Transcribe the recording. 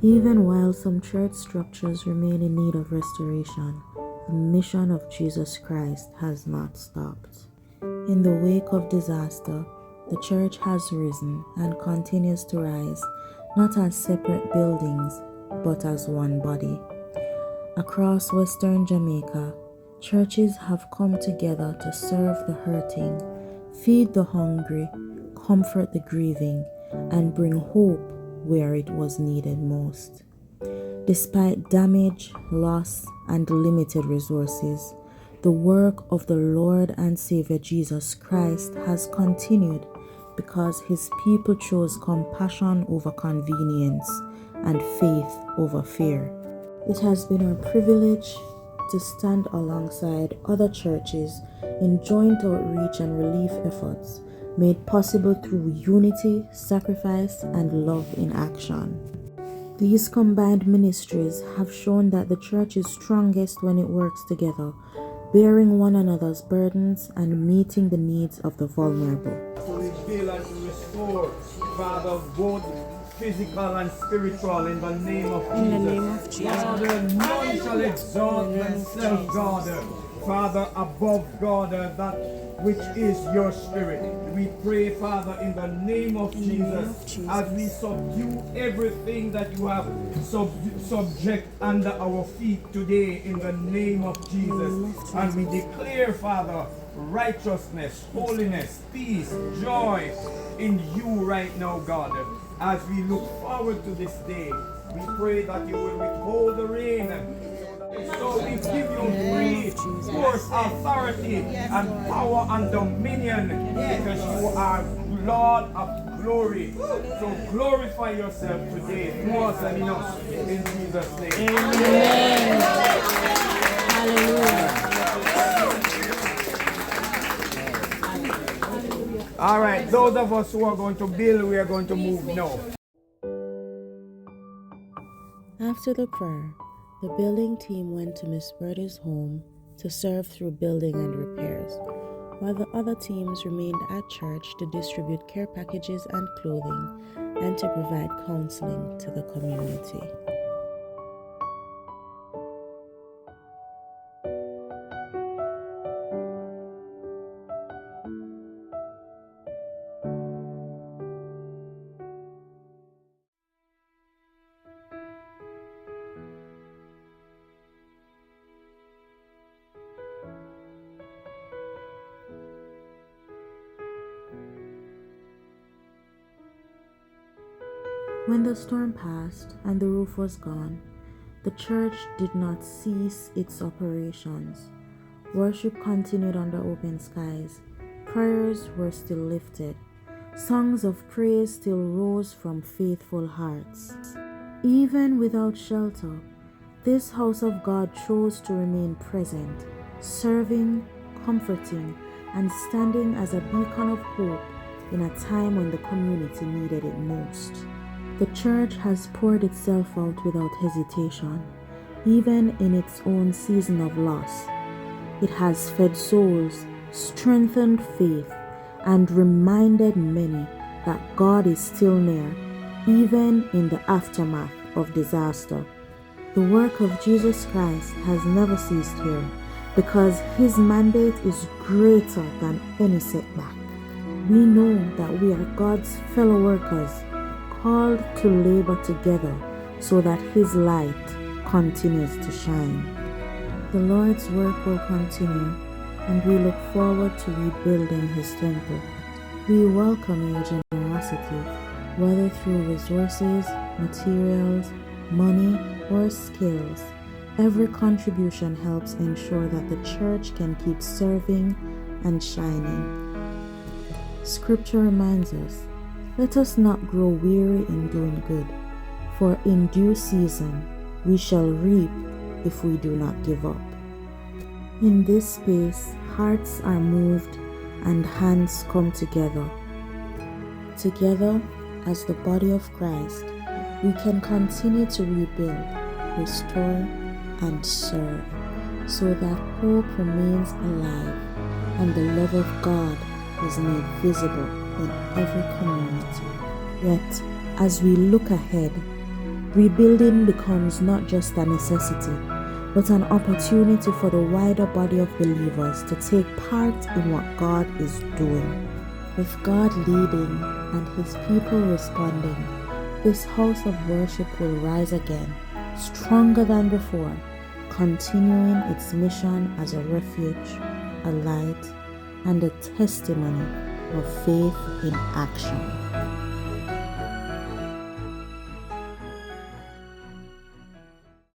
Even while some church structures remain in need of restoration, the mission of Jesus Christ has not stopped. In the wake of disaster, the church has risen and continues to rise, not as separate buildings, but as one body. Across Western Jamaica, churches have come together to serve the hurting, feed the hungry, comfort the grieving, and bring hope where it was needed most. Despite damage, loss, and limited resources, the work of the Lord and Savior Jesus Christ has continued because His people chose compassion over convenience and faith over fear. It has been our privilege to stand alongside other churches in joint outreach and relief efforts made possible through unity, sacrifice, and love in action. These combined ministries have shown that the church is strongest when it works together, bearing one another's burdens and meeting the needs of the vulnerable. To reveal and to restore, Father, both physical and spiritual, in the name of Jesus. In the name of Jesus. Father, none shall exalt themselves, God, Father, above God, that which is your spirit. We pray, Father, in the name of Jesus, as we subdue everything that you have subject under our feet today, in the name of Jesus. And we declare, Father, righteousness, holiness, peace, joy in you right now, God. As we look forward to this day, we pray that you will withhold the rain. So we give you free force, authority, and power and dominion, because you are Lord of glory. So glorify yourself today, more than in us, in Jesus' name. Amen. Hallelujah. All right, those of us who are going to build, we are going to move now. After the prayer, the building team went to Miss Bertie's home to serve through building and repairs, while the other teams remained at church to distribute care packages and clothing and to provide counseling to the community. When the storm passed and the roof was gone, the church did not cease its operations. Worship continued under open skies. Prayers were still lifted. Songs of praise still rose from faithful hearts. Even without shelter, this house of God chose to remain present, serving, comforting, and standing as a beacon of hope in a time when the community needed it most. The church has poured itself out without hesitation, even in its own season of loss. It has fed souls, strengthened faith, and reminded many that God is still near, even in the aftermath of disaster. The work of Jesus Christ has never ceased here, because His mandate is greater than any setback. We know that we are God's fellow workers, called to labor together so that His light continues to shine. The Lord's work will continue, and we look forward to rebuilding His temple. We welcome your generosity, whether through resources, materials, money, or skills. Every contribution helps ensure that the church can keep serving and shining. Scripture reminds us, let us not grow weary in doing good, for in due season we shall reap if we do not give up. In this space, hearts are moved and hands come together. Together, as the body of Christ, we can continue to rebuild, restore, and serve, so that hope remains alive and the love of God is made visible in every community. Yet, as we look ahead, Rebuilding becomes not just a necessity, but an opportunity for the wider body of believers to take part in what God is doing. With God leading and His people responding, this house of worship will rise again, stronger than before, continuing its mission as a refuge, a light, and a testimony of faith in action.